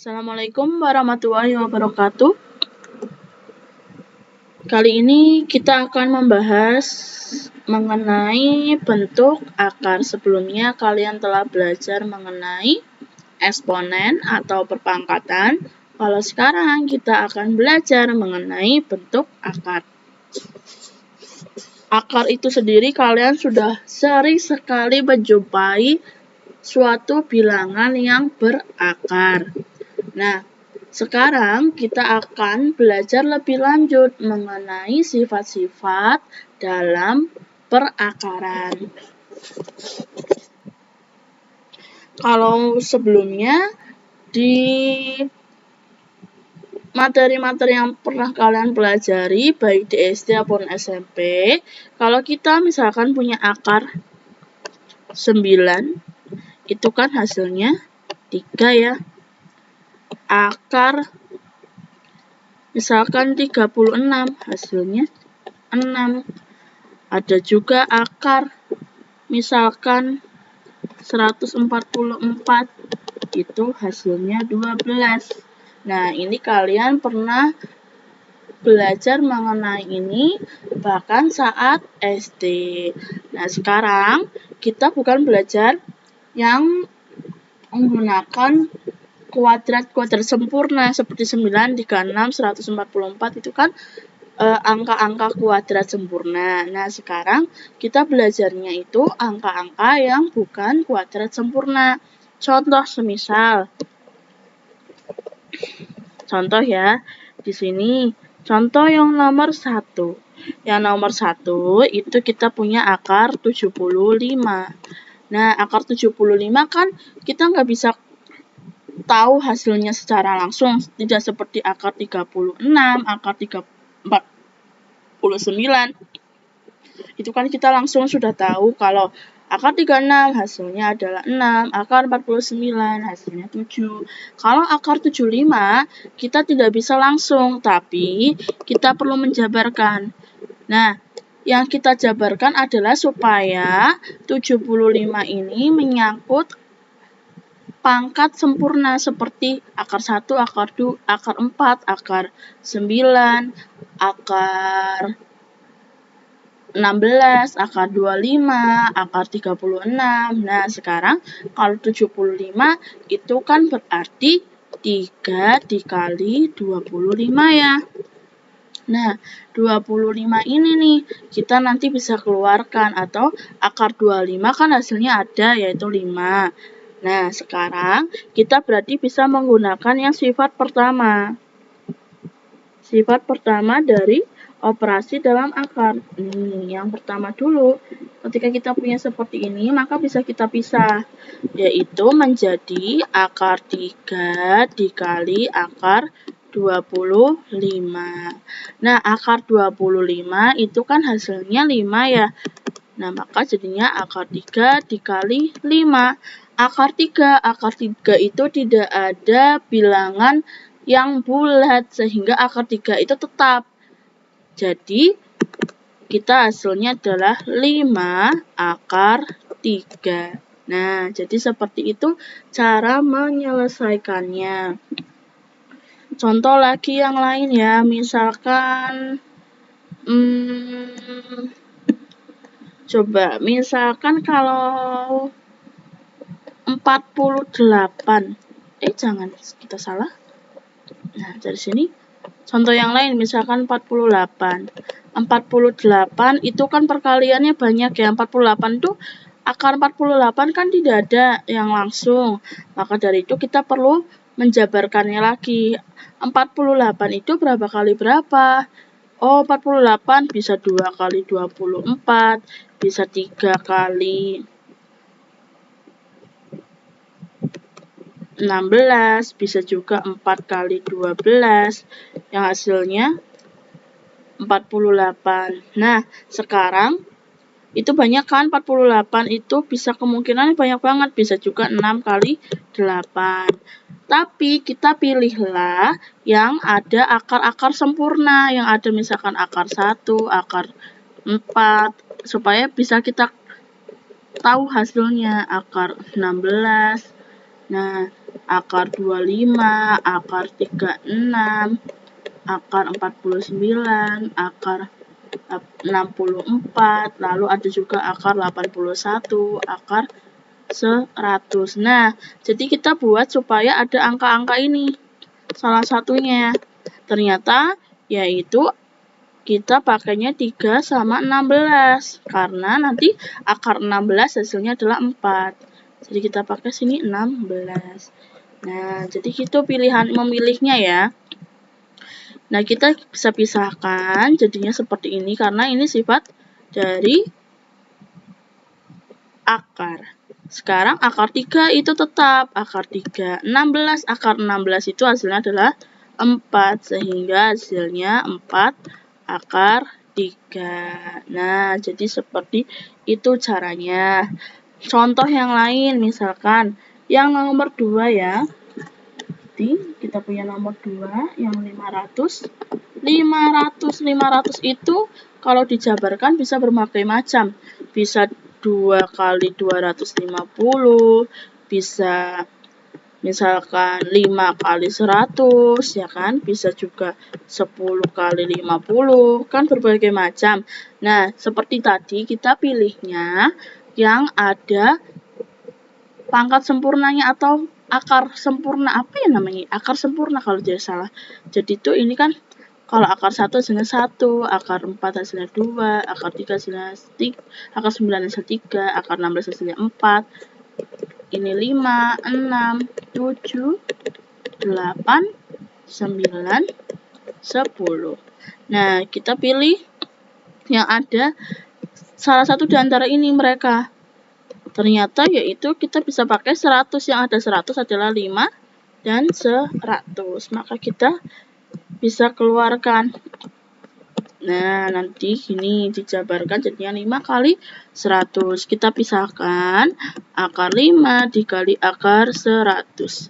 Assalamualaikum warahmatullahi wabarakatuh. Kali ini kita akan membahas mengenai bentuk akar. Sebelumnya kalian telah belajar mengenai eksponen atau perpangkatan. Kalau sekarang kita akan belajar mengenai bentuk akar. Akar itu sendiri kalian sudah sering sekali menjumpai suatu bilangan yang berakar. Nah, sekarang kita akan belajar lebih lanjut mengenai sifat-sifat dalam perakaran. Kalau sebelumnya di materi-materi yang pernah kalian pelajari baik di SD maupun SMP, kalau kita misalkan punya akar 9, itu kan hasilnya 3 ya. Akar misalkan 36, hasilnya 6. Ada juga akar misalkan 144, itu hasilnya 12. Nah, ini kalian pernah belajar mengenai ini bahkan saat SD. Nah, sekarang kita bukan belajar yang menggunakan kuadrat sempurna seperti 9, 36, 144 itu kan angka-angka kuadrat sempurna. Nah, sekarang kita belajarnya itu angka-angka yang bukan kuadrat sempurna. Contoh semisal, contoh ya, di sini contoh yang nomor 1. Yang nomor 1 itu kita punya akar 75. Nah, akar 75 kan kita nggak bisa tahu hasilnya secara langsung, tidak seperti akar 36, akar 49. Itu kan kita langsung sudah tahu kalau akar 36 hasilnya adalah 6, akar 49 hasilnya 7. Kalau akar 75 kita tidak bisa langsung, tapi kita perlu menjabarkan. Nah, yang kita jabarkan adalah supaya 75 ini menyangkut pangkat sempurna seperti akar 1, akar 2, akar 4, akar 9, akar 16, akar 25, akar 36. Nah, sekarang kalau 75 itu kan berarti 3 dikali 25 ya. Nah, 25 ini nih kita nanti bisa keluarkan, atau akar 25 kan hasilnya ada yaitu 5. Nah, sekarang kita berarti bisa menggunakan yang sifat pertama. Sifat pertama dari operasi dalam akar. Yang pertama dulu, ketika kita punya seperti ini, maka bisa kita pisah, yaitu menjadi akar 3 dikali akar 25. Nah, akar 25 itu kan hasilnya 5 ya. Nah, maka jadinya akar 3 dikali 5. Akar 3 itu tidak ada bilangan yang bulat, sehingga akar 3 itu tetap. Jadi, kita hasilnya adalah 5 akar 3. Nah, jadi seperti itu cara menyelesaikannya. Contoh lagi yang lain ya, misalkan coba misalkan kalau 48. Jangan, kita salah. Nah, dari sini contoh yang lain, misalkan 48. 48 itu kan perkaliannya banyak ya. 48 itu akar 48 kan tidak ada yang langsung. Maka dari itu kita perlu menjabarkannya lagi. 48 itu berapa kali berapa? 48 bisa 2 kali 24, bisa 3 kali 16, bisa juga 4 kali 12, yang hasilnya 48. Nah, sekarang itu banyak kan, 48 itu bisa kemungkinan banyak banget, bisa juga 6 kali 8. Tapi kita pilihlah yang ada akar-akar sempurna, yang ada misalkan akar 1, akar 4, supaya bisa kita tahu hasilnya. Akar 16, Nah, akar 25, akar 36, akar 49, akar 64, lalu ada juga akar 81, akar 100. Nah, jadi kita buat supaya ada angka-angka ini. Salah satunya ternyata yaitu kita pakainya 3 sama 16 karena nanti akar 16 hasilnya adalah 4. Jadi kita pakai sini 16. Nah, jadi itu pilihan memilihnya ya. Nah, kita bisa pisahkan jadinya seperti ini karena ini sifat dari akar. Sekarang akar 3 itu tetap akar 3. 16, akar 16 itu hasilnya adalah 4. Sehingga hasilnya 4 akar 3. Nah, jadi seperti itu caranya. Contoh yang lain, misalkan yang nomor 2 ya. Jadi, kita punya nomor 2 yang 500. 500 itu kalau dijabarkan bisa berbagai macam. Bisa 2 kali 250, bisa misalkan 5 kali 100, ya kan? Bisa juga 10 kali 50, kan berbagai macam. Nah, seperti tadi kita pilihnya yang ada pangkat sempurnanya atau akar sempurna, apa ya namanya? Akar sempurna kalau tidak salah. Jadi itu ini kan kalau akar 1 hasilnya 1, akar 4 hasilnya 2, akar 3 hasilnya 3, akar 9 hasilnya 3, akar 16 hasilnya 4. Ini 5, 6, 7, 8, 9, 10. Nah, kita pilih yang ada salah satu di antara ini mereka. Ternyata yaitu kita bisa pakai 100, yang ada 100 adalah 5 dan 100. Maka kita bisa keluarkan. Nah, nanti ini dijabarkan jadinya 5 kali 100. Kita pisahkan akar 5 dikali akar 100.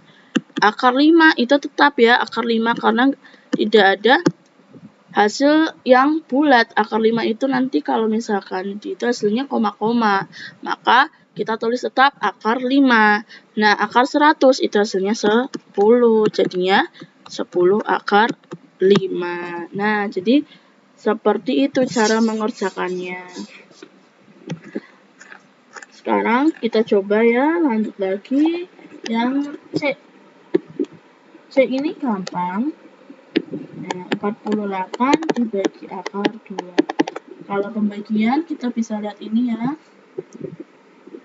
Akar 5 itu tetap ya, akar 5 karena tidak ada hasil yang bulat. Akar 5 itu nanti kalau misalkan itu hasilnya koma-koma, maka kita tulis tetap akar 5. Nah, akar 100 itu hasilnya 10. Jadinya 10 akar 5. Nah, jadi seperti itu cara mengerjakannya. Sekarang kita coba ya, lanjut lagi yang C. C ini gampang. Nah, 48 dibagi akar 2. Kalau pembagian kita bisa lihat ini ya.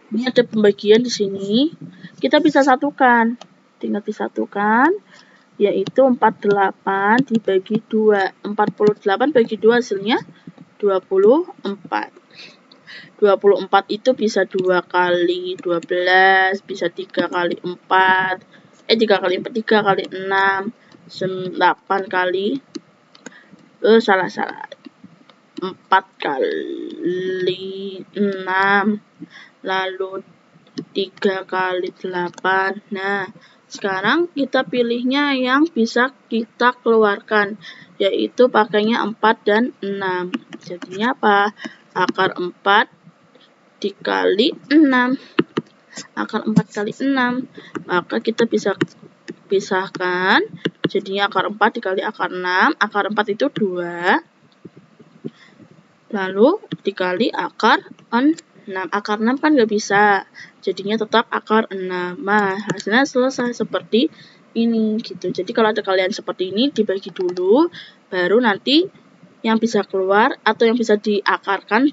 Ini ada pembagian di sini. Kita bisa satukan. Tinggal disatukan, yaitu 48 dibagi 2. 48 bagi 2 hasilnya 24. 24 itu bisa 2 kali 12, bisa 3 kali 4, 3 kali 4, 3 kali 6, 8 kali, salah, 4 kali 6, lalu 3 kali 8. Nah, sekarang kita pilihnya yang bisa kita keluarkan, yaitu pakainya 4 dan 6. Jadinya apa? Akar 4 dikali 6. Akar 4 kali 6. Maka kita bisa pisahkan. Jadinya akar 4 dikali akar 6. Akar 4 itu 2. Lalu dikali akar 6. Akar 6 kan nggak bisa. Jadinya tetap akar 6. Nah, hasilnya selesai seperti ini gitu. Jadi kalau ada kalian seperti ini dibagi dulu, baru nanti yang bisa keluar atau yang bisa diakarkan.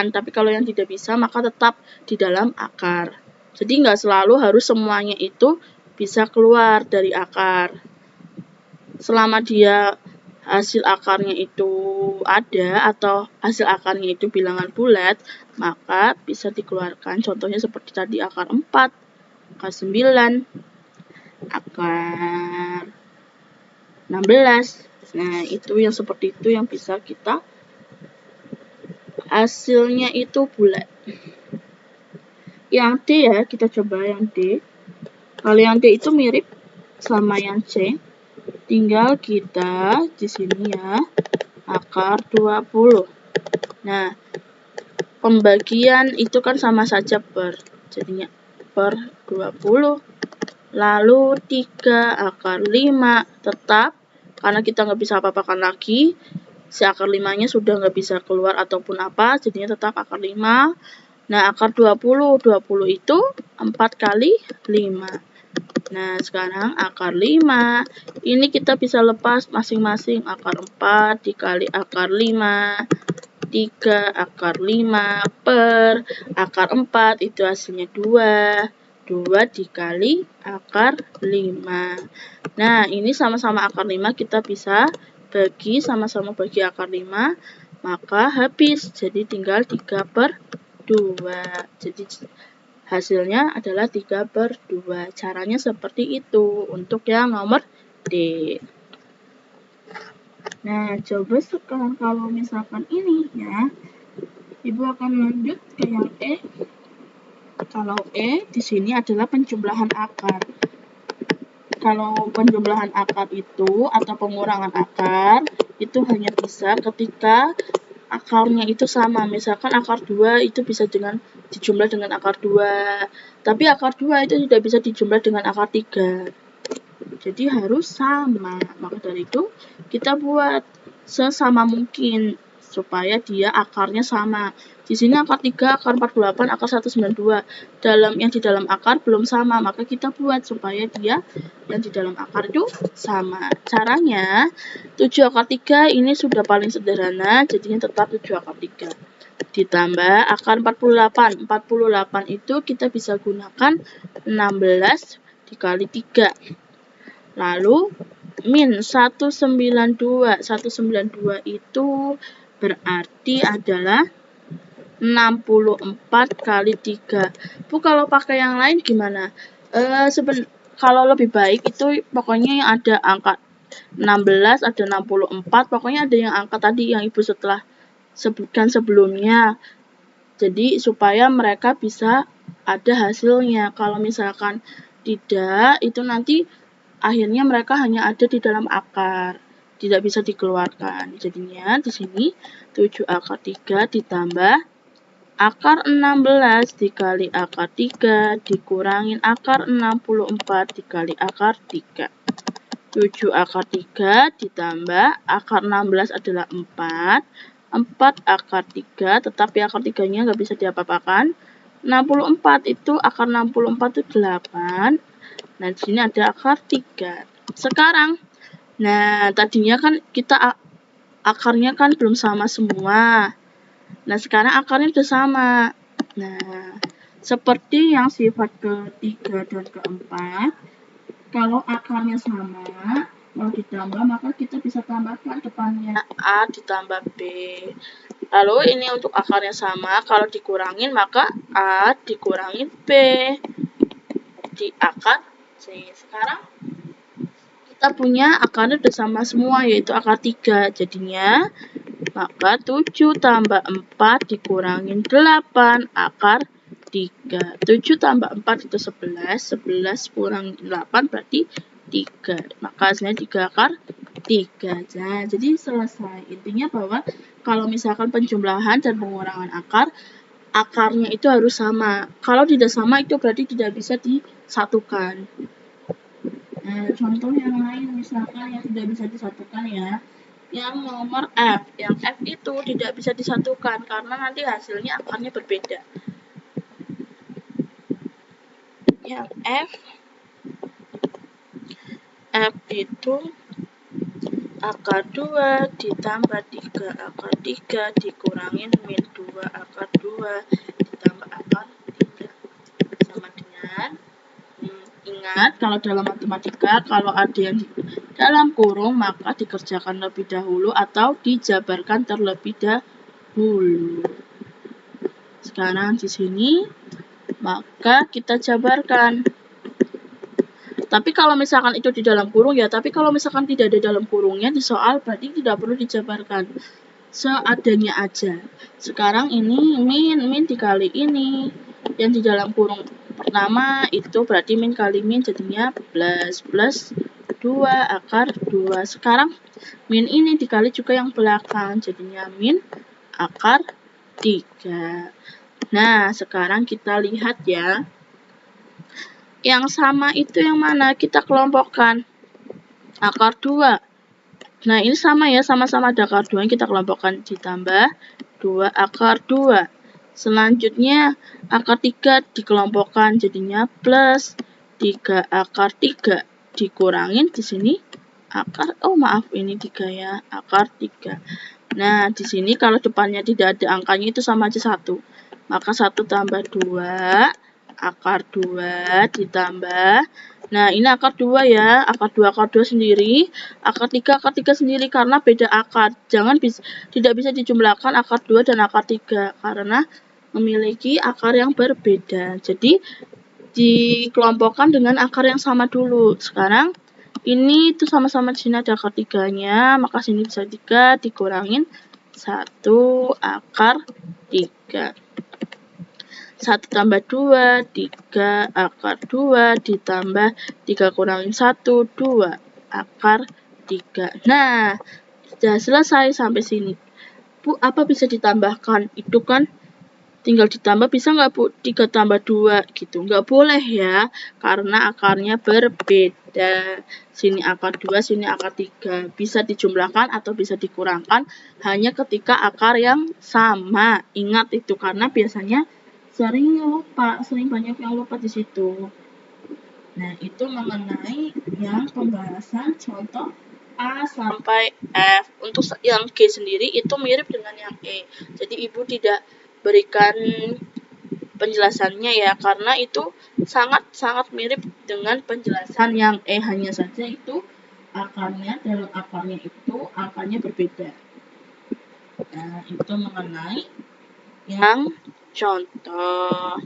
Tapi kalau yang tidak bisa maka tetap di dalam akar. Jadi nggak selalu harus semuanya itu bisa keluar dari akar. Selama dia hasil akarnya itu ada atau hasil akarnya itu bilangan bulat, maka bisa dikeluarkan. Contohnya seperti tadi akar 4, akar 9, akar 16. Nah, itu yang seperti itu yang bisa kita hasilnya itu bulat. Yang D ya, kita coba yang D. Kalau yang D itu mirip sama yang C. Tinggal kita di sini ya, akar 20. Nah, pembagian itu kan sama saja per, jadinya per 20. lalu 3 akar 5, tetap karena kita nggak bisa apa-apakan lagi, si akar 5-nya sudah nggak bisa keluar ataupun apa, jadinya tetap akar 5. Nah, akar 20 itu 4 kali 5. Nah, sekarang akar 5, ini kita bisa lepas masing-masing akar 4 dikali akar 5, 3 akar 5 per akar 4, itu hasilnya 2. 2 dikali akar 5. Nah, ini sama-sama akar 5, kita bisa bagi, sama-sama bagi akar 5, maka habis. Jadi tinggal 3/2. Jadi hasilnya adalah 3/2. Caranya seperti itu untuk yang nomor D. Nah, coba sekarang kalau misalkan ini ya, Ibu akan lanjut ke yang E. Kalau E di sini adalah penjumlahan akar. Kalau penjumlahan akar itu atau pengurangan akar itu hanya bisa ketika akarnya itu sama. Misalkan akar 2 itu bisa dijumlah dengan akar 2. Tapi akar 2 itu tidak bisa dijumlah dengan akar 3. Jadi harus sama. Maka dari itu kita buat sesama mungkin supaya dia akarnya sama. Di sini akar 3, akar 48, akar 192. Yang di dalam akar belum sama, maka kita buat supaya dia yang di dalam akar itu sama. Caranya 7 akar 3 ini sudah paling sederhana, jadinya tetap 7 akar 3. Ditambah akar 48. 48 itu kita bisa gunakan 16 dikali 3. Lalu min 192. 192 itu berarti adalah 64 kali 3. Bu, kalau pakai yang lain gimana? Kalau lebih baik itu pokoknya yang ada angka 16, ada 64, pokoknya ada yang angka tadi yang Ibu setelah sebutkan sebelumnya. Jadi supaya mereka bisa ada hasilnya. Kalau misalkan tidak, itu nanti akhirnya mereka hanya ada di dalam akar, tidak bisa dikeluarkan. Jadinya di sini 7 akar 3 ditambah akar 16 dikali akar 3 dikurangin akar 64 dikali akar 3. 7 akar 3 ditambah akar 16 adalah 4. 4 akar 3, tetapi akar 3-nya nggak bisa diapa-apakan. 64 itu, akar 64 itu 8. Nah, di sini ada akar 3. Sekarang, nah tadinya kan kita akarnya kan belum sama semua. Nah, sekarang akarnya sudah sama. Nah, seperti yang sifat ketiga dan keempat, kalau akarnya sama, mau ditambah, maka kita bisa tambahkan depannya A ditambah B. Lalu ini untuk akarnya sama, kalau dikurangin maka A dikurangin B di akar C. Sekarang kita punya akarnya sudah sama semua, yaitu akar 3. Jadinya maka 7 tambah 4 dikurangin 8 akar 3. 7 tambah 4 itu 11. 11 kurang 8 berarti 3. Maka hasilnya 3 akar 3. Nah, jadi selesai. Intinya bahwa kalau misalkan penjumlahan dan pengurangan akar, akarnya itu harus sama. Kalau tidak sama itu berarti tidak bisa disatukan. Nah, contoh yang lain misalkan yang tidak bisa disatukan ya, yang nomor F. Yang F itu tidak bisa disatukan karena nanti hasilnya akarnya berbeda. Yang F itu akar 2 ditambah 3 akar 3 dikurangin min 2 akar 2 ditambah akar 3 sama dengan, ingat kalau dalam matematika kalau ada yang di dalam kurung maka dikerjakan lebih dahulu atau dijabarkan terlebih dahulu. Sekarang di sini maka kita jabarkan. Tapi kalau misalkan itu di dalam kurung ya, tapi kalau misalkan tidak ada dalam kurungnya di soal berarti tidak perlu dijabarkan. Seadanya aja. Sekarang ini min dikali ini. Yang di dalam kurung pertama itu berarti min kali min jadinya plus 2 akar 2. Sekarang min ini dikali juga yang belakang jadinya min akar 3. Nah, sekarang kita lihat ya. Yang sama itu yang mana? Kita kelompokkan. Akar 2. Nah, ini sama ya, sama-sama ada akar 2, kita kelompokkan ditambah 2 akar 2. Selanjutnya, akar 3 dikelompokkan, jadinya plus 3 akar 3. Dikurangin di sini akar, ini 3 ya, akar 3. Nah, di sini kalau depannya tidak ada angkanya itu sama aja 1. Maka 1 tambah 2, akar 2 ditambah. Nah, ini akar 2 ya, akar 2 sendiri, akar 3 sendiri karena beda akar. Tidak bisa dijumlahkan akar 2 dan akar 3 karena memiliki akar yang berbeda. Jadi, dikelompokkan dengan akar yang sama dulu. Sekarang, ini itu sama-sama di sini ada akar 3-nya, maka sini bisa 3 dikurangin 1 akar 3. 1 tambah 2, 3 akar 2 ditambah 3 kurangin 1, 2 akar 3. Nah, sudah selesai sampai sini. Bu, apa bisa ditambahkan? Itu kan tinggal ditambah, bisa nggak Bu? 3 tambah 2 gitu. Nggak boleh ya, karena akarnya berbeda. Sini akar 2, sini akar 3. Bisa dijumlahkan atau bisa dikurangkan hanya ketika akar yang sama. Ingat itu, karena biasanya sering banyak yang lupa di situ. Nah, itu mengenai yang pembahasan contoh A sampai F. Untuk yang G sendiri itu mirip dengan yang E. Jadi Ibu tidak berikan penjelasannya ya, karena itu sangat mirip dengan penjelasan yang E, hanya saja itu dalam akarnya itu angkanya berbeda. Nah, itu mengenai yang contoh.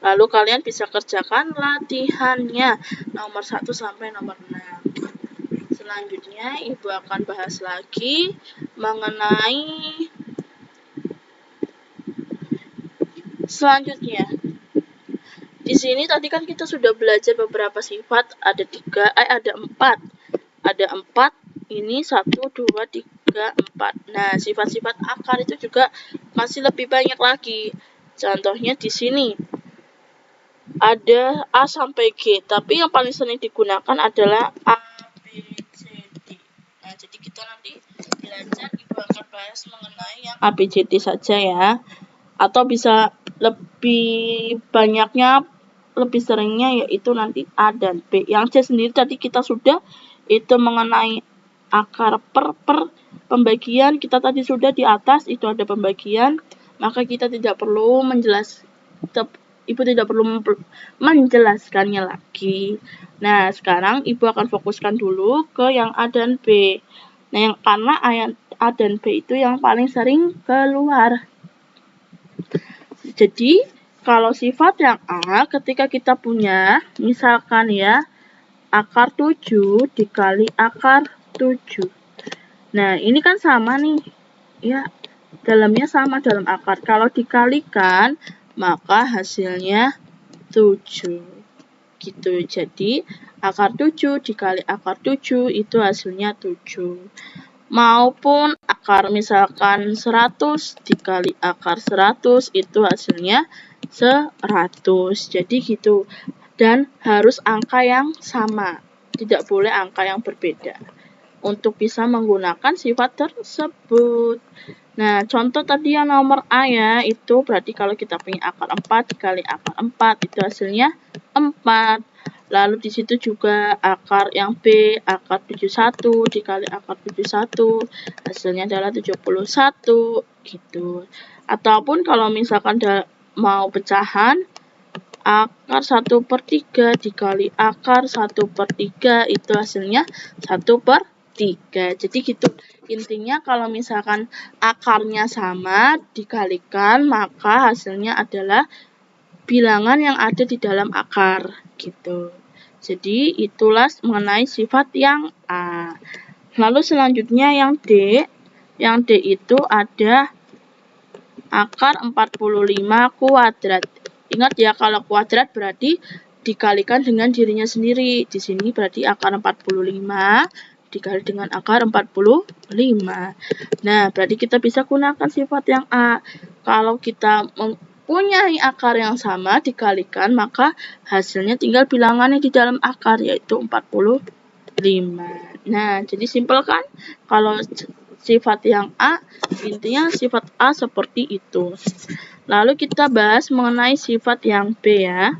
Lalu kalian bisa kerjakan latihannya nomor 1 sampai nomor 6. Selanjutnya Ibu akan bahas lagi mengenai selanjutnya. Di sini tadi kan kita sudah belajar beberapa sifat, ada 4. Ada 4, ini 1, 2, 3, 4. Nah, sifat-sifat akar itu juga masih lebih banyak lagi. Contohnya di sini ada A sampai G, tapi yang paling sering digunakan adalah A, B, C, D. Nah, jadi kita nanti belajar, Ibu akan bahas mengenai yang A, B, C, D saja ya. Atau bisa lebih banyaknya, lebih seringnya yaitu nanti A dan B. Yang C sendiri tadi kita sudah, itu mengenai akar per pembagian, kita tadi sudah di atas itu ada pembagian, maka kita tidak perlu Ibu tidak perlu menjelaskannya lagi. Nah, sekarang Ibu akan fokuskan dulu ke yang A dan B. Nah, yang karena A dan B itu yang paling sering keluar. Jadi, kalau sifat yang A, ketika kita punya, misalkan ya, akar 7 dikali akar 7. Nah, ini kan sama nih. Ya, dalamnya sama dalam akar. Kalau dikalikan, maka hasilnya 7. Gitu. Jadi, akar 7 dikali akar 7 itu hasilnya 7. Maupun akar misalkan 100 dikali akar 100 itu hasilnya 100. Jadi gitu. Dan harus angka yang sama. Tidak boleh angka yang berbeda untuk bisa menggunakan sifat tersebut. Nah, contoh tadi yang nomor A ya, itu berarti kalau kita punya akar 4 dikali akar 4 itu hasilnya 4. Lalu di situ juga akar yang B, akar 71 dikali akar 71 hasilnya adalah 71 gitu. Ataupun kalau misalkan mau pecahan, akar 1/3 dikali akar 1/3 itu hasilnya 1/3. Jadi gitu. Intinya kalau misalkan akarnya sama dikalikan, maka hasilnya adalah bilangan yang ada di dalam akar gitu. Jadi itulah mengenai sifat yang A. Lalu selanjutnya yang D. Yang D itu ada akar 45 kuadrat. Ingat ya, kalau kuadrat berarti dikalikan dengan dirinya sendiri. Di sini berarti akar 45 dikali dengan akar 45. Nah, berarti kita bisa gunakan sifat yang A. Kalau kita mempunyai akar yang sama dikalikan, maka hasilnya tinggal bilangannya di dalam akar, yaitu 45. Nah, jadi simpel kan? Kalau sifat yang A, intinya sifat A seperti itu. Lalu kita bahas mengenai sifat yang B ya.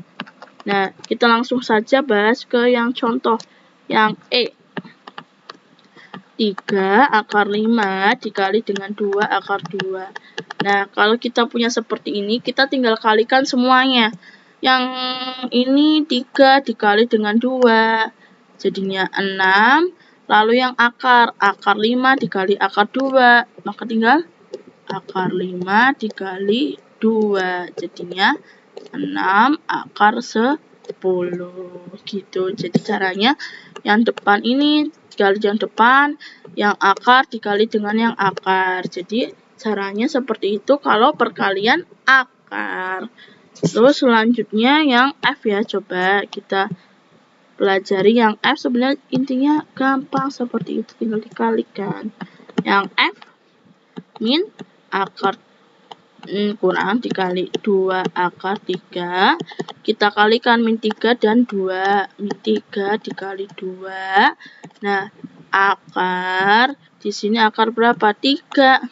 Nah, kita langsung saja bahas ke yang contoh yang E. 3 akar 5 dikali dengan 2 akar 2. Nah, kalau kita punya seperti ini, kita tinggal kalikan semuanya. Yang ini 3 dikali dengan 2, jadinya 6. Lalu yang akar 5 dikali akar 2, maka tinggal akar 5 dikali 2, jadinya 6 akar 10 gitu. Jadi caranya yang depan ini dikali yang depan, yang akar dikali dengan yang akar. Jadi caranya seperti itu kalau perkalian akar. Terus selanjutnya yang F ya, coba kita pelajari yang F. Sebenarnya intinya gampang seperti itu, tinggal dikalikan. Yang F min akar kurang dikali 2 akar 3, kita kalikan min 3 dan 2, min 3 dikali 2. Nah, akar di sini akar berapa? 3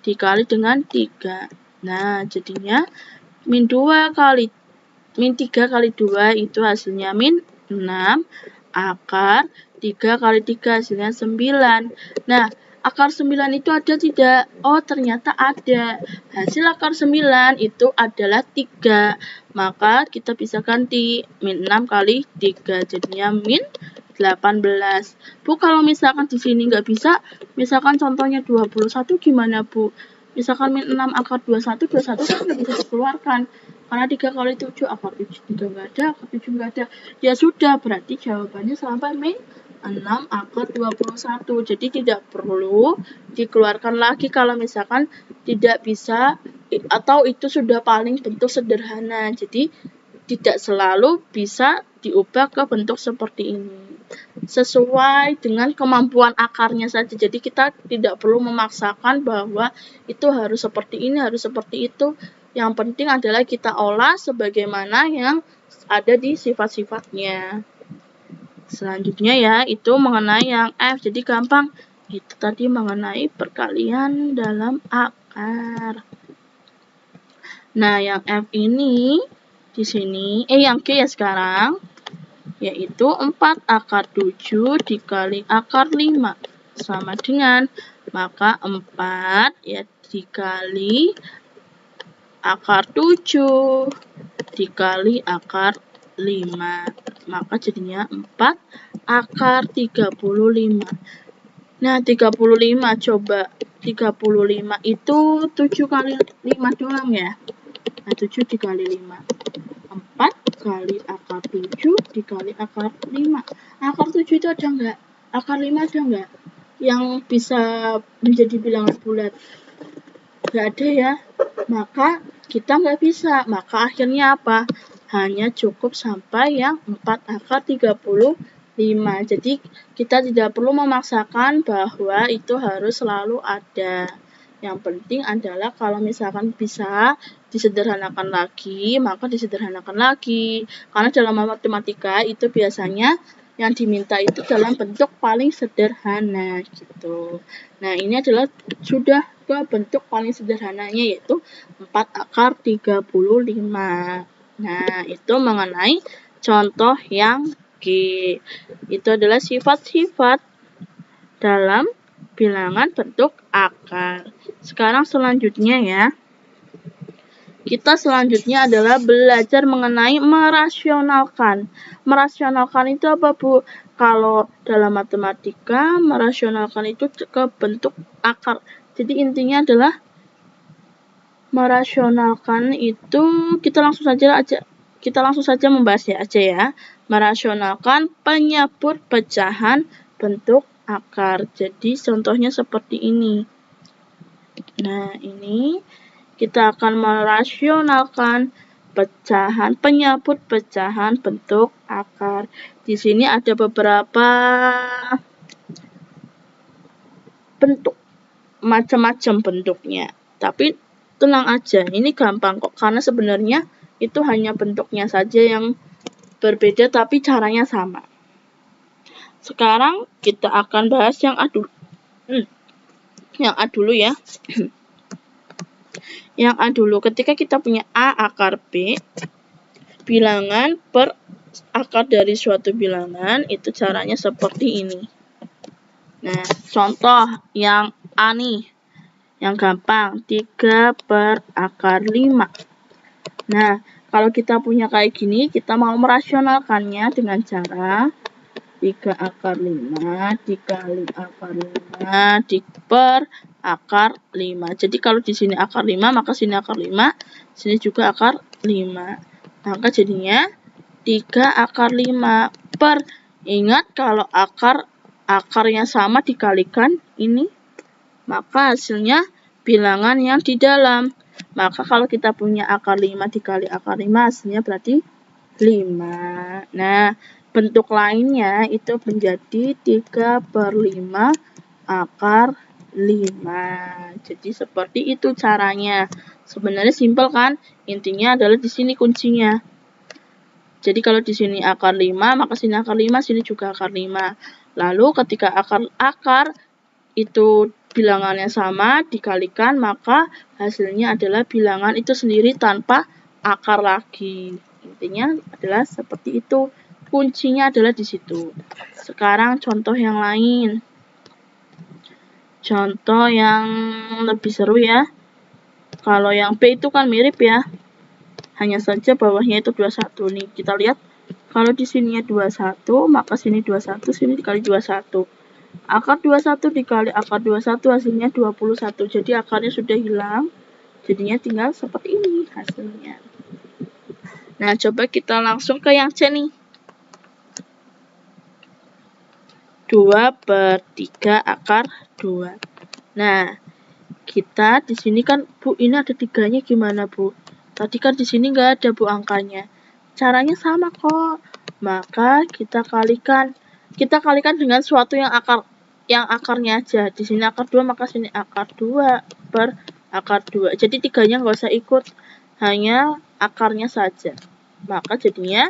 dikali dengan 3. Nah, jadinya min 3 kali 2 itu hasilnya min 6, akar 3 kali 3 hasilnya 9. Nah, akar 9 itu ada tidak? Oh, ternyata ada. Hasil akar 9 itu adalah 3. Maka kita bisa ganti min 6 kali 3, jadinya min 18. Bu, kalau misalkan di sini nggak bisa, misalkan contohnya 21 gimana, Bu? Misalkan min 6 akar 21 kan nggak bisa dikeluarkan. Karena 3 kali 7, akar 7 juga nggak ada, akar 7 nggak ada. Ya sudah, berarti jawabannya sampai min 6 akar 21. Jadi tidak perlu dikeluarkan lagi kalau misalkan tidak bisa atau itu sudah paling bentuk sederhana. Jadi tidak selalu bisa diubah ke bentuk seperti ini. Sesuai dengan kemampuan akarnya saja. Jadi kita tidak perlu memaksakan bahwa itu harus seperti ini, harus seperti itu. Yang penting adalah kita olah sebagaimana yang ada di sifat-sifatnya. Selanjutnya ya, itu mengenai yang F. Jadi gampang. Itu tadi mengenai perkalian dalam akar. Nah, yang F ini di sini, yang G ya sekarang, yaitu 4 akar 7 dikali akar 5 sama dengan, maka 4 ya dikali akar 7 dikali akar 5, maka jadinya 4 akar 35. Nah, 35 coba, 35 itu 7 kali 5 doang ya. Nah, 7 dikali 5, 4 kali akar 7 dikali akar 5. Akar 7 itu ada enggak? Akar 5 ada enggak? Yang bisa menjadi bilangan bulat? Enggak ada ya. Maka kita nggak bisa. Maka akhirnya apa? Hanya cukup sampai yang 4 akar 35. Jadi kita tidak perlu memaksakan bahwa itu harus selalu ada. Yang penting adalah kalau misalkan bisa disederhanakan lagi, maka disederhanakan lagi. Karena dalam matematika itu biasanya yang diminta itu dalam bentuk paling sederhana gitu. Nah, ini adalah sudah ke bentuk paling sederhananya, yaitu 4 akar 35. Nah, itu mengenai contoh yang G. Itu adalah sifat-sifat dalam bilangan bentuk akar. Sekarang selanjutnya ya. Kita selanjutnya adalah belajar mengenai merasionalkan. Merasionalkan itu apa, Bu? Kalau dalam matematika, merasionalkan itu ke bentuk akar. Jadi intinya adalah merasionalkan itu kita langsung saja membahasnya aja ya. Merasionalkan penyebut pecahan bentuk akar. Jadi contohnya seperti ini. Nah, ini kita akan merasionalkan penyebut pecahan bentuk akar. Di sini ada beberapa bentuk, macam-macam bentuknya. Tapi tenang aja, ini gampang kok, karena sebenarnya itu hanya bentuknya saja yang berbeda tapi caranya sama. Sekarang kita akan bahas yang A dulu. Yang A dulu ya. Yang A dulu, ketika kita punya A akar B, bilangan per akar dari suatu bilangan, itu caranya seperti ini. Nah, contoh yang A nih, yang gampang, 3 per akar 5. Nah, kalau kita punya kayak gini, kita mau merasionalkannya dengan cara 3 akar 5 dikali akar 5 per akar 5. Jadi kalau di sini akar 5, maka sini akar 5, sini juga akar 5. Maka jadinya 3 akar 5 per, ingat kalau akarnya sama dikalikan ini, maka hasilnya bilangan yang di dalam. Maka kalau kita punya akar 5 dikali akar 5, hasilnya berarti 5. Nah, bentuk lainnya itu menjadi 3 per 5 akar 5. Jadi seperti itu caranya. Sebenarnya simpel kan? Intinya adalah di sini kuncinya. Jadi kalau di sini akar 5, maka sini akar 5, sini juga akar 5. Lalu ketika akar itu bilangannya sama dikalikan, maka hasilnya adalah bilangan itu sendiri tanpa akar lagi. Intinya adalah seperti itu. Kuncinya adalah di situ. Sekarang contoh yang lain. Contoh yang lebih seru ya. Kalau yang B itu kan mirip ya. Hanya saja bawahnya itu 21 nih. Kita lihat kalau di sininya 21, maka sini 21, sini dikali 21. Akar 21 dikali akar 21 hasilnya 21. Jadi akarnya sudah hilang. Jadinya tinggal seperti ini hasilnya. Nah, coba kita langsung ke yang C nih. 2 per 3 akar 2. Nah, kita di sini kan, Bu, ini ada 3-nya gimana, Bu? Tadi kan di sini nggak ada, Bu, angkanya. Caranya sama kok. Maka kita kalikan. Kita kalikan dengan suatu yang akarnya aja. Di sini akar 2, maka sini akar 2 per akar 2. Jadi 3-nya nggak usah ikut. Hanya akarnya saja. Maka jadinya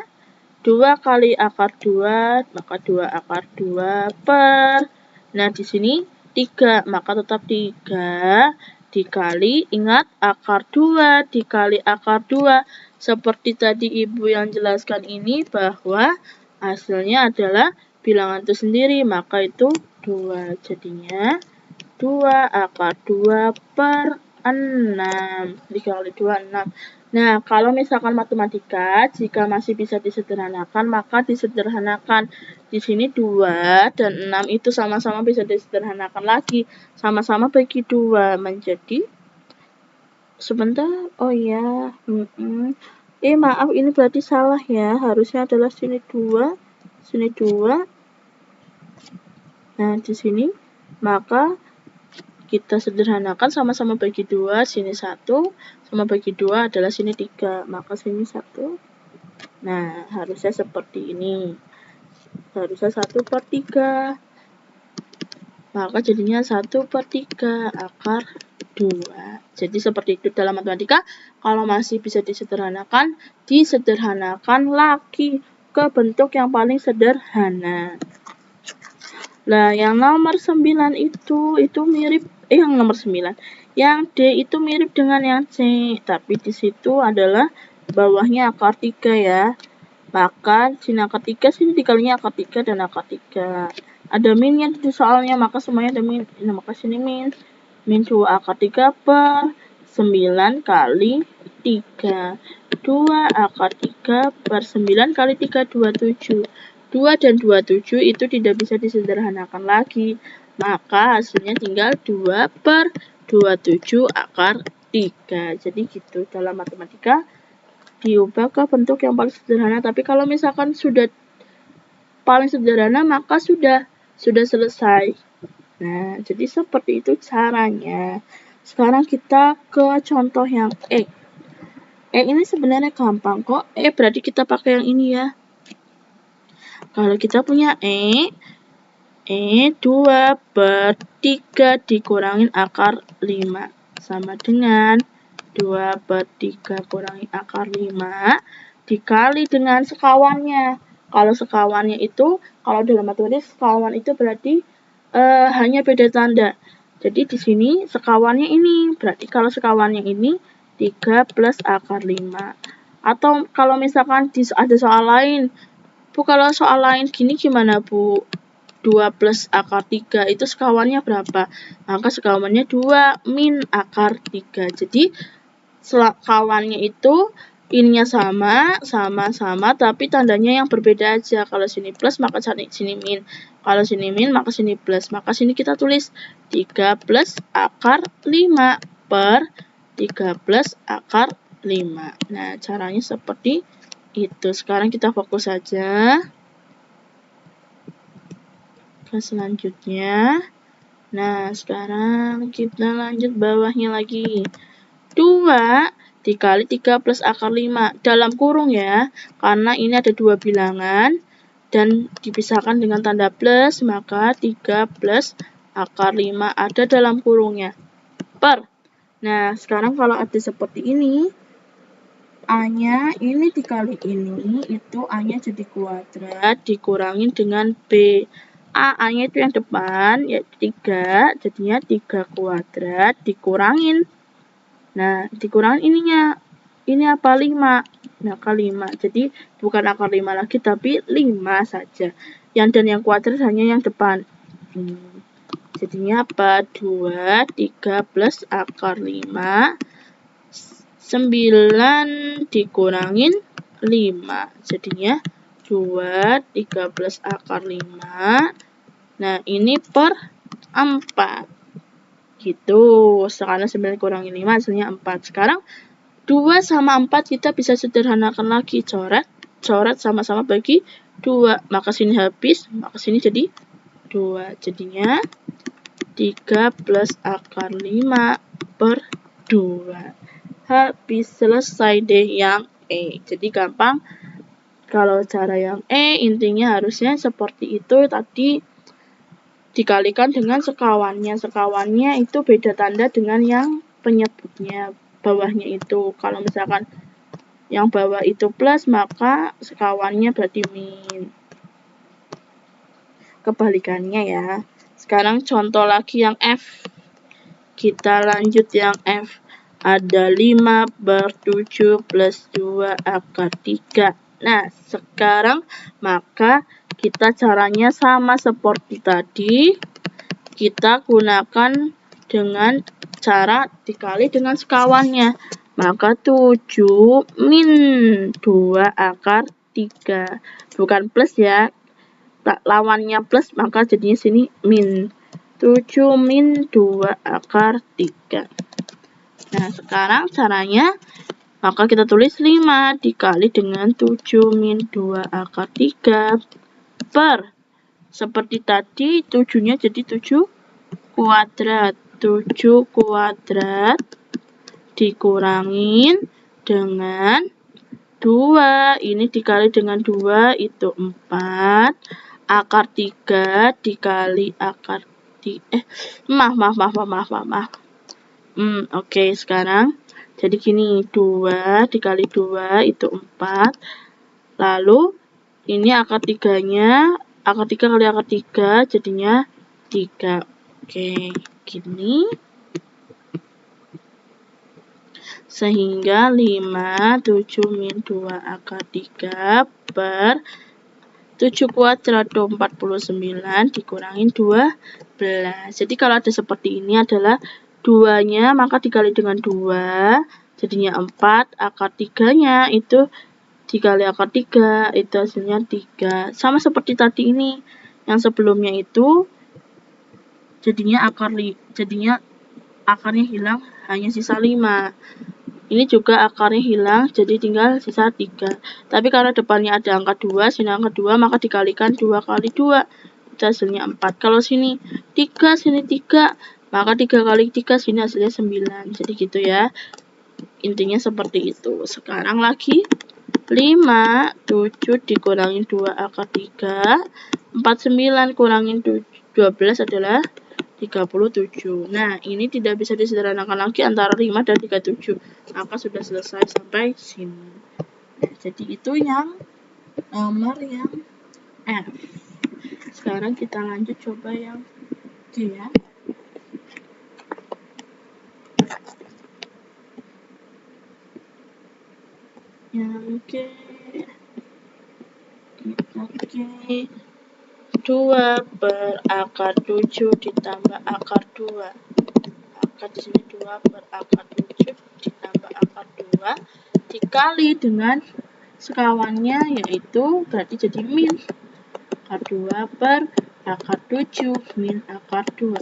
2 kali akar 2, maka 2 akar 2 per. Nah, di sini 3, maka tetap 3 dikali, ingat akar 2 dikali akar 2. Seperti tadi Ibu yang jelaskan ini, bahwa hasilnya adalah bilangan itu sendiri, maka itu 2. Jadinya 2 akar 2 per 6 dikali 2, 6. Nah, kalau misalkan matematika, jika masih bisa disederhanakan, maka disederhanakan. Di sini 2 dan 6 itu sama-sama bisa disederhanakan lagi. Sama-sama bagi 2 menjadi, sebentar, oh ya, maaf, ini berarti salah ya. Harusnya adalah sini 2, sini 2. Nah, di sini, maka kita sederhanakan sama-sama bagi 2, sini 1, sama bagi 2 adalah sini 3, maka sini 1. Nah, harusnya seperti ini. Harusnya 1 per 3. Maka jadinya 1 per 3 akar 2. Jadi seperti itu dalam matematika. Kalau masih bisa disederhanakan, disederhanakan lagi ke bentuk yang paling sederhana. Nah, yang nomor 9 itu mirip, yang nomor 9. Yang D itu mirip dengan yang C, tapi di situ adalah bawahnya akar 3 ya. Maka sini akar 3, sini dikalinya akar 3 dan akar 3. Ada minnya di soalnya, maka semuanya ada min. Nah, maka sini min. Min 2 akar 3 per 9 kali 3. 2 akar 3 per 9 kali 3, 27. 2 dan 27 itu tidak bisa disederhanakan lagi. Maka hasilnya tinggal 2 per 27 akar 3. Jadi gitu dalam matematika, diubah ke bentuk yang paling sederhana. Tapi kalau misalkan sudah paling sederhana, maka sudah selesai. Nah, jadi seperti itu caranya. Sekarang kita ke contoh yang E. E ini sebenarnya gampang kok. Berarti kita pakai yang ini ya. Kalau kita punya E 2 per 3 dikurangin akar 5 sama dengan 2/3 kurangi akar 5 dikali dengan sekawannya. Kalau sekawannya itu, kalau dalam matematik sekawan itu berarti hanya beda tanda. Jadi di sini sekawannya ini, berarti kalau sekawannya ini 3 plus akar 5. Atau kalau misalkan ada soal lain, Bu, kalau soal lain gini gimana, Bu? 2 plus akar 3 itu sekawannya berapa? Maka sekawannya 2 min akar 3. Jadi sekawannya itu ininya sama, tapi tandanya yang berbeda aja. Kalau sini plus, maka sini min. Kalau sini min, maka sini plus. Maka sini kita tulis 3 plus akar 5 per 3 plus akar 5. Nah, caranya seperti itu. Sekarang kita fokus saja ke selanjutnya. Nah, sekarang kita lanjut bawahnya lagi. 2 dikali 3 plus akar 5 dalam kurung ya, karena ini ada dua bilangan dan dipisahkan dengan tanda plus, maka 3 plus akar 5 ada dalam kurungnya per. Nah, sekarang kalau ada seperti ini, A-nya ini dikali ini, itu A-nya jadi kuadrat dikurangin dengan B. A-nya itu yang depan, yaitu 3, jadinya 3 kuadrat dikurangin. Nah, dikurangin ininya. Ini apa? 5. Nah, ke 5. Jadi, bukan akar 5 lagi, tapi 5 saja. Yang dan yang kuadrat hanya yang depan. Jadinya apa? 2, 3 plus akar 5. 9 dikurangin 5. Jadinya 2, 3 plus akar 5. Nah, ini per 4. Gitu. Sekarang 9 kurangin 5 hasilnya 4. Sekarang 2 sama 4 kita bisa sederhanakan lagi. Coret sama-sama bagi 2. Maka sini habis, maka sini jadi 2. Jadinya 3 plus akar 5 per 2. Habis, selesai deh yang E. Jadi gampang. Kalau cara yang E, intinya harusnya seperti itu tadi. Dikalikan dengan sekawannya. Sekawannya itu beda tanda dengan yang penyebutnya bawahnya itu. Kalau misalkan yang bawah itu plus, maka sekawannya berarti min. Kebalikannya ya. Sekarang contoh lagi yang F. Kita lanjut yang F. Ada 5/7 plus 2 akar 3. Nah, sekarang maka kita caranya sama seperti tadi. Kita gunakan dengan cara dikali dengan sekawannya. Maka 7 min 2 akar 3. Bukan plus ya. Lawannya plus, maka jadinya sini min. 7 min 2 akar 3. Nah, sekarang caranya, maka kita tulis 5 dikali dengan 7 min 2 akar 3 per. Seperti tadi, 7-nya jadi 7 kuadrat. 7 kuadrat dikurangin dengan 2. Ini dikali dengan 2, itu 4. Akar 3 dikali akar 3. Maaf. Oke, sekarang jadi gini, 2 dikali 2 itu 4. Lalu ini akar 3-nya, akar 3 kali akar 3 jadinya 3. Oke, gini. Sehingga 5, 7 min 2 akar 3 per 7 kuadrat 49 dikurangin 12. Jadi kalau ada seperti ini adalah 2-nya maka dikali dengan 2, jadinya 4. Akar 3-nya itu dikali akar 3, itu hasilnya 3. Sama seperti tadi ini. Yang sebelumnya itu jadinya akarnya hilang, hanya sisa 5. Ini juga akarnya hilang, jadi tinggal sisa 3. Tapi karena depannya ada angka 2, sini angka 2, maka dikalikan 2 kali 2. Itu hasilnya 4. Kalau sini 3, sini 3, maka 3 kali 3, sini hasilnya 9. Jadi gitu ya. Intinya seperti itu. Sekarang lagi 5, 7 dikurangin 2 akar 3. 49 kurangin 12 adalah 37. Nah, ini tidak bisa disederhanakan lagi antara 5 dan 37. Maka sudah selesai sampai sini. Nah, jadi itu yang nomor yang F. Sekarang kita lanjut coba yang G ya. Yang G. Kita G. 2 per akar 7 ditambah akar 2. Akar di sini 2 per akar 7 ditambah akar 2 dikali dengan sekawannya, yaitu berarti jadi min akar 2 per akar 7 min akar 2.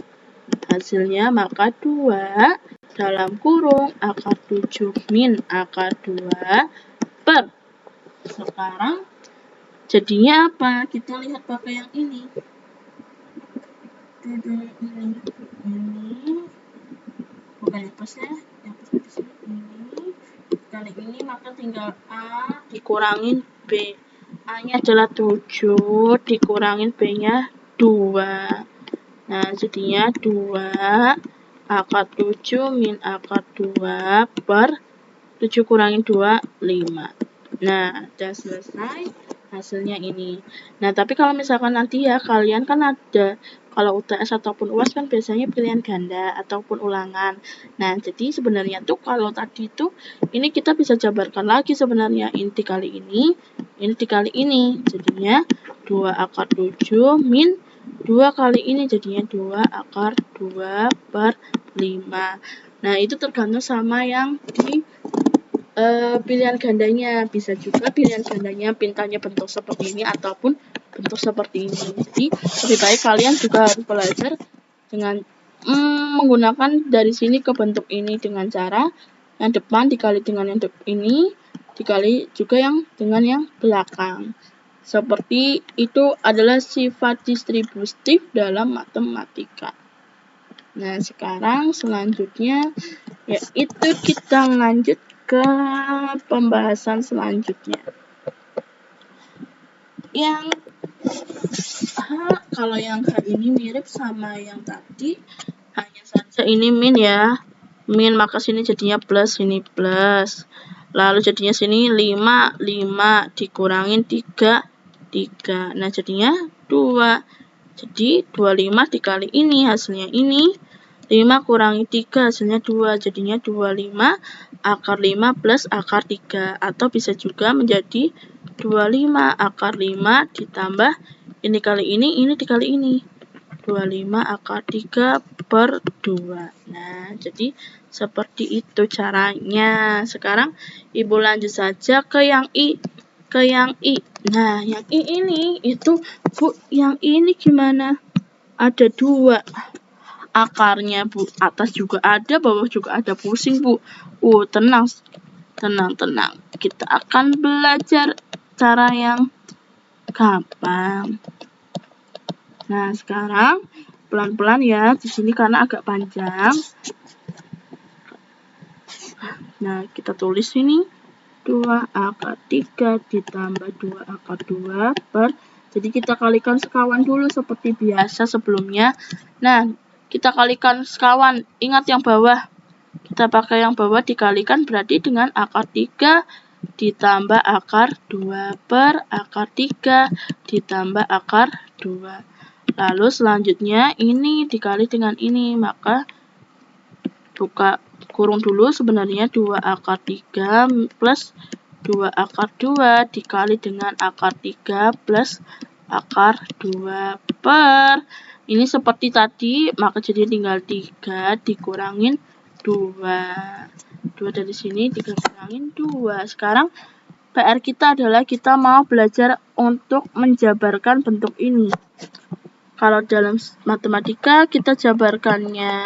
Hasilnya maka 2 dalam kurung akar 7 min akar 2 per. Sekarang jadinya apa? Kita lihat pakai yang ini. Ini bukan yang plus ya, yang plus di sini ini kali ini, maka tinggal A dikurangin B. A-nya adalah 7 dikurangin B-nya 2. Nah, jadinya 2 akar 7 min akar 2 per 7 kurangin 2, 5. Nah, udah selesai. Hasilnya ini. Nah, tapi kalau misalkan nanti ya kalian kan ada, kalau UTS ataupun UAS kan biasanya pilihan ganda ataupun ulangan. Nah, jadi sebenarnya tuh kalau tadi itu ini kita bisa jabarkan lagi sebenarnya, ini dikali ini dikali ini. Jadinya 2 akar 7 min 2 kali ini jadinya 2 akar 2 per 5. Nah, itu tergantung sama yang di pilihan gandanya. Bisa juga pilihan gandanya pintanya bentuk seperti ini ataupun bentuk seperti ini. Jadi lebih baik kalian juga harus belajar dengan menggunakan dari sini ke bentuk ini dengan cara yang depan dikali dengan yang ini dikali juga yang dengan yang belakang. Seperti itu adalah sifat distributif dalam matematika. Nah, sekarang selanjutnya yaitu kita lanjut ke pembahasan selanjutnya. Yang kalau yang H ini mirip sama yang tadi, hanya saja ini min ya. Min, maka sini jadinya plus, sini plus. Lalu jadinya sini 5 dikurangin 3. Nah, jadinya 2. Jadi 25 dikali ini hasilnya ini. 5 kurangi 3 hasilnya 2, jadinya 25 akar 5 plus akar 3, atau bisa juga menjadi 25 akar 5 ditambah ini kali ini dikali ini, 25 akar 3 per 2. Nah, jadi seperti itu caranya. Sekarang Ibu lanjut saja ke yang I. Nah, yang I ini itu Bu, yang ini gimana? Ada 2 akarnya Bu, atas juga ada, bawah juga ada, pusing Bu. Tenang, kita akan belajar cara yang gampang. Nah, sekarang pelan-pelan ya di sini karena agak panjang. Nah, kita tulis ini 2 akar 3 ditambah 2 akar 2 per, jadi kita kalikan sekawan dulu seperti biasa sebelumnya. Nah, kita kalikan sekawan, ingat yang bawah. Kita pakai yang bawah dikalikan berarti dengan akar 3 ditambah akar 2 per akar 3 ditambah akar 2. Lalu selanjutnya ini dikali dengan ini, maka buka kurung dulu, sebenarnya 2 akar 3 plus 2 akar 2 dikali dengan akar 3 plus akar 2 per. Ini seperti tadi, maka jadi tinggal 3 dikurangin 2. 2 dari sini dikurangin 2. Sekarang PR kita adalah kita mau belajar untuk menjabarkan bentuk ini. Kalau dalam matematika kita jabarkannya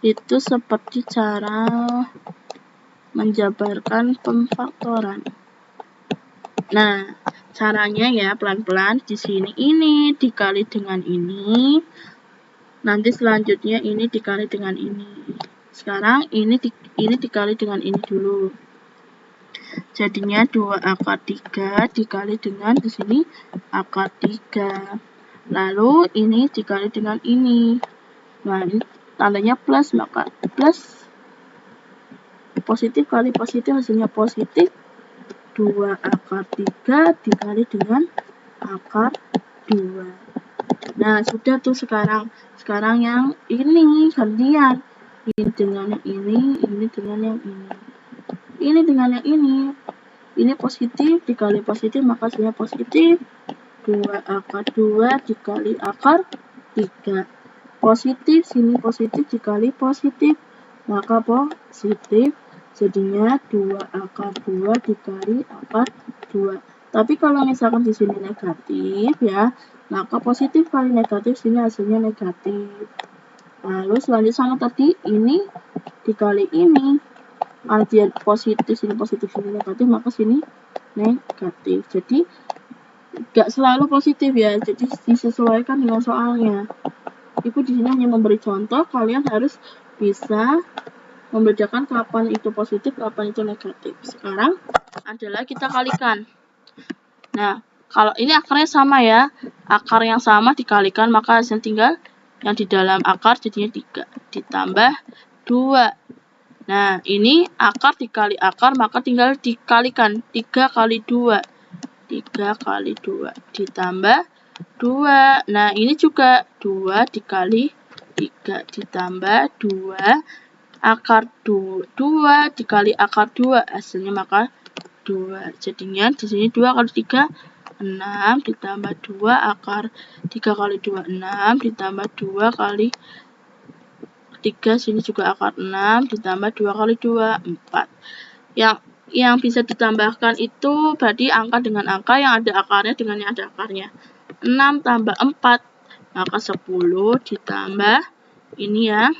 itu seperti cara menjabarkan pemfaktoran. Nah, caranya ya pelan-pelan. Di sini ini dikali dengan ini. Nanti selanjutnya ini dikali dengan ini. Sekarang ini dikali dengan ini dulu. Jadinya 2 akar 3 dikali dengan di sini akar 3. Lalu ini dikali dengan ini. Nah, ini tandanya plus, maka plus positif kali positif hasilnya positif. 2 akar 3 dikali dengan akar 2. Nah, sudah tuh sekarang. Sekarang yang ini gantian. Ini dengan yang ini dengan yang ini. Ini dengan yang ini. Ini positif dikali positif, maka hasilnya positif. 2 akar 2 dikali akar 3. Positif, sini positif dikali positif, maka positif. Jadinya 2 akar 2 dikali akar 2. Tapi kalau misalkan di sini negatif ya, maka positif kali negatif, sini hasilnya negatif. Lalu selanjutnya sama tadi, ini dikali ini. Kalau dia positif, sini negatif, maka sini negatif. Jadi nggak selalu positif ya, jadi disesuaikan dengan soalnya. Ibu di sini hanya memberi contoh, kalian harus bisa membedakan kapan itu positif, kapan itu negatif. Sekarang adalah kita kalikan. Nah, kalau ini akarnya sama ya, akar yang sama dikalikan, maka hasilnya tinggal yang di dalam akar jadinya 3 ditambah 2. Nah, ini akar dikali akar, maka tinggal dikalikan 3 kali 2. 3 kali 2 ditambah 2. Nah, ini juga 2 dikali 3 ditambah 2 akar 2 dikali akar 2, hasilnya maka 2. Jadinya di sini 2 kali 3 6 ditambah 2 akar 3 kali 2 6 ditambah 2 kali 3, sini juga akar 6 ditambah 2 kali 2 4. Yang bisa ditambahkan itu berarti angka dengan angka, yang ada akarnya dengan yang ada akarnya. 6 tambah 4, maka 10 ditambah ini ya.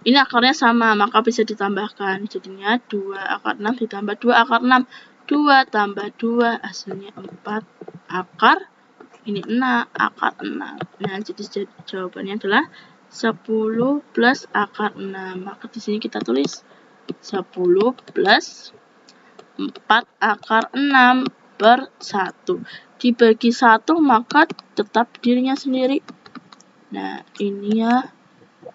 Ini akarnya sama, maka bisa ditambahkan. Jadinya 2 akar 6 ditambah 2 akar 6. 2 tambah 2, hasilnya 4 akar. Ini 6 akar 6. Nah, jadi jawabannya adalah 10 plus akar 6. Maka di sini kita tulis 10 plus 4 akar 6 per 1. Dibagi 1, maka tetap dirinya sendiri. Nah, ini ya.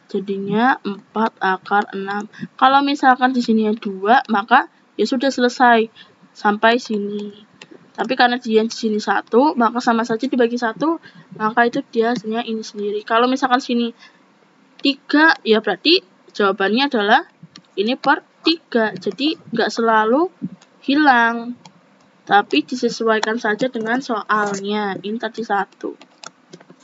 Jadinya 4 akar 6. Kalau misalkan di sini 2, maka ya sudah selesai sampai sini. Tapi karena dia di sini 1, maka sama saja dibagi 1, maka itu dia hasilnya ini sendiri. Kalau misalkan sini 3, ya berarti jawabannya adalah ini per 3. Jadi nggak selalu hilang, tapi disesuaikan saja dengan soalnya. Ini tadi 1.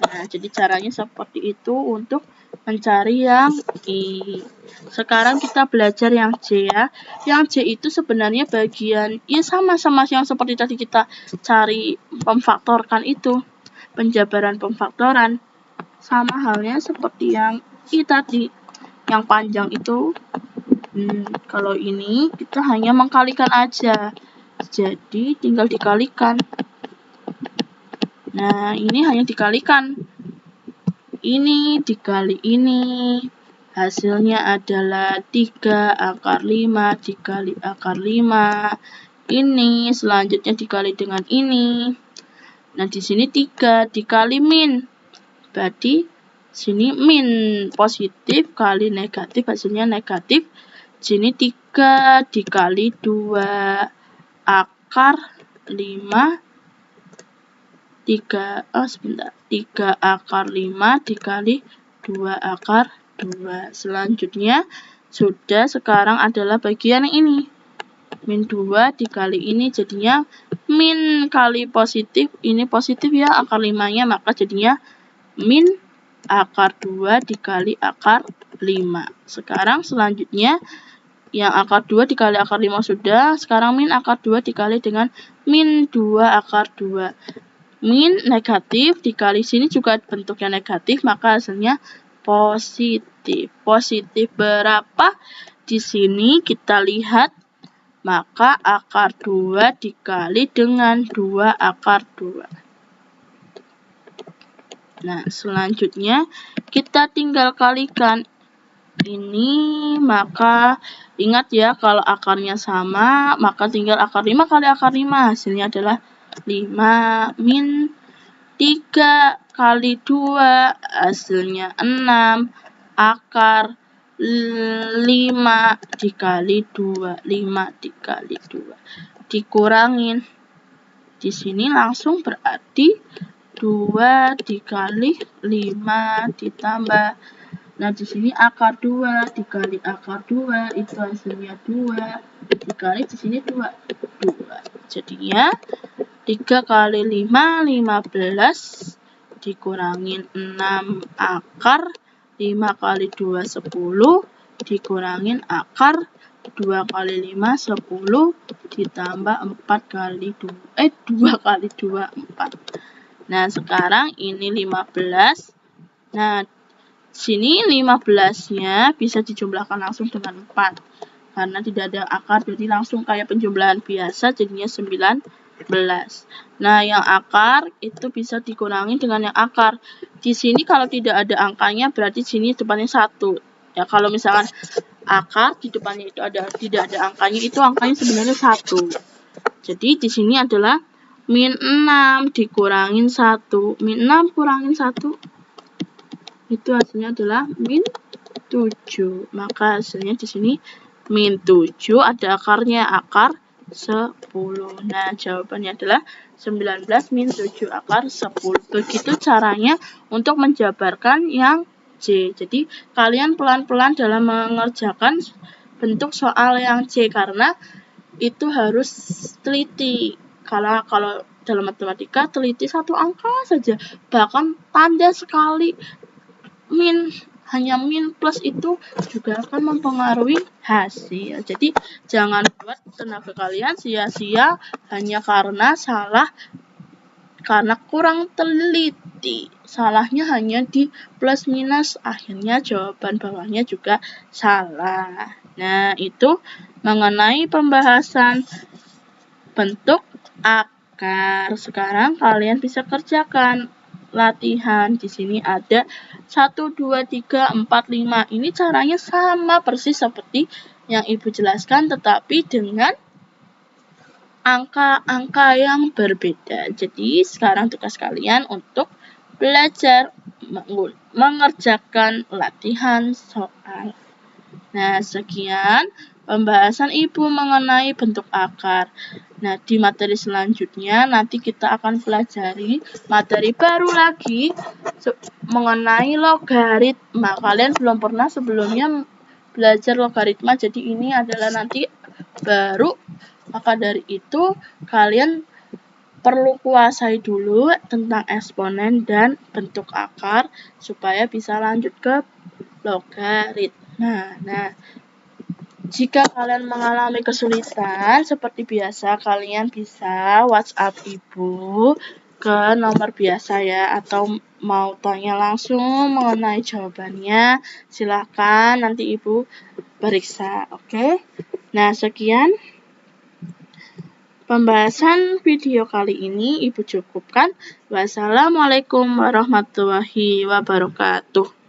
Nah, jadi caranya seperti itu untuk mencari yang I. Sekarang kita belajar yang J ya. Yang J itu sebenarnya bagian, ya sama-sama yang seperti tadi kita cari pemfaktorkan itu. Penjabaran pemfaktoran. Sama halnya seperti yang I tadi. Yang panjang itu, kalau ini kita hanya mengkalikan aja. Jadi tinggal dikalikan. Nah, ini hanya dikalikan. Ini dikali ini, hasilnya adalah 3 akar 5 dikali akar 5. Ini selanjutnya dikali dengan ini. Nah, di sini 3 dikali min. Berarti sini min, positif kali negatif, hasilnya negatif. Sini 3 dikali 2 akar 5. 3 akar 5 dikali 2 akar 2. Selanjutnya sudah, sekarang adalah bagian yang ini. Min 2 dikali ini, jadinya min kali positif. Ini positif ya akar 5-nya, maka jadinya min akar 2 dikali akar 5. Sekarang selanjutnya yang akar 2 dikali akar 5 sudah. Sekarang min akar 2 dikali dengan min 2 akar 2. Min negatif dikali sini juga bentuknya negatif, maka hasilnya positif. Positif berapa? Di sini kita lihat, maka akar 2 dikali dengan 2 akar 2. Nah, selanjutnya kita tinggal kalikan ini, maka ingat ya, kalau akarnya sama, maka tinggal akar 5 kali akar 5, hasilnya adalah 5 min 3 kali 2 hasilnya 6, akar 5 dikali 2, 5 dikali 2. Dikurangin. Di sini langsung berarti 2 dikali 5 ditambah. Nah, di sini akar 2 dikali akar 2 itu hasilnya 2 dikali di sini 2. Jadinya 3 kali 5 15 dikurangin 6 akar 5 kali 2 10 dikurangin akar 2 kali 5 10 ditambah 4 kali 2 kali 2 4. Nah, sekarang ini 15. Nah, sini 15-nya bisa dijumlahkan langsung dengan 4. Karena tidak ada akar, jadi langsung kayak penjumlahan biasa, jadinya 19. Nah, yang akar itu bisa dikurangi dengan yang akar. Di sini kalau tidak ada angkanya, berarti sini depannya 1. Ya, kalau misalkan akar di depannya itu tidak ada angkanya, itu angkanya sebenarnya 1. Jadi di sini adalah min 6 dikurangin 1. Min 6 kurangin 1. Itu hasilnya adalah min 7. Maka hasilnya di sini min 7 ada akarnya, akar 10. Nah, jawabannya adalah 19 min 7 akar 10. Begitu caranya untuk menjabarkan yang C. Jadi, kalian pelan-pelan dalam mengerjakan bentuk soal yang C karena itu harus teliti. Kalau dalam matematika teliti satu angka saja, bahkan tanda sekali hanya min plus itu juga akan mempengaruhi hasil. Jadi jangan buat tenaga kalian sia-sia hanya karena kurang teliti. Salahnya hanya di plus minus, akhirnya jawaban bawahnya juga salah. Nah, itu mengenai pembahasan bentuk akar. Sekarang kalian bisa kerjakan latihan. Di sini ada 1, 2, 3, 4, 5. Ini caranya sama persis seperti yang Ibu jelaskan, tetapi dengan angka-angka yang berbeda. Jadi sekarang tugas kalian untuk belajar mengerjakan latihan soal. Nah, sekian pembahasan Ibu mengenai bentuk akar. Nah, di materi selanjutnya nanti kita akan pelajari materi baru lagi mengenai logaritma. Kalian belum pernah sebelumnya belajar logaritma, jadi ini adalah nanti baru. Maka dari itu, kalian perlu kuasai dulu tentang eksponen dan bentuk akar supaya bisa lanjut ke logaritma. Nah, jika kalian mengalami kesulitan, seperti biasa kalian bisa WhatsApp Ibu ke nomor biasa ya, atau mau tanya langsung mengenai jawabannya, silakan nanti Ibu periksa, oke? Nah, sekian pembahasan video kali ini Ibu cukupkan. Wassalamualaikum warahmatullahi wabarakatuh.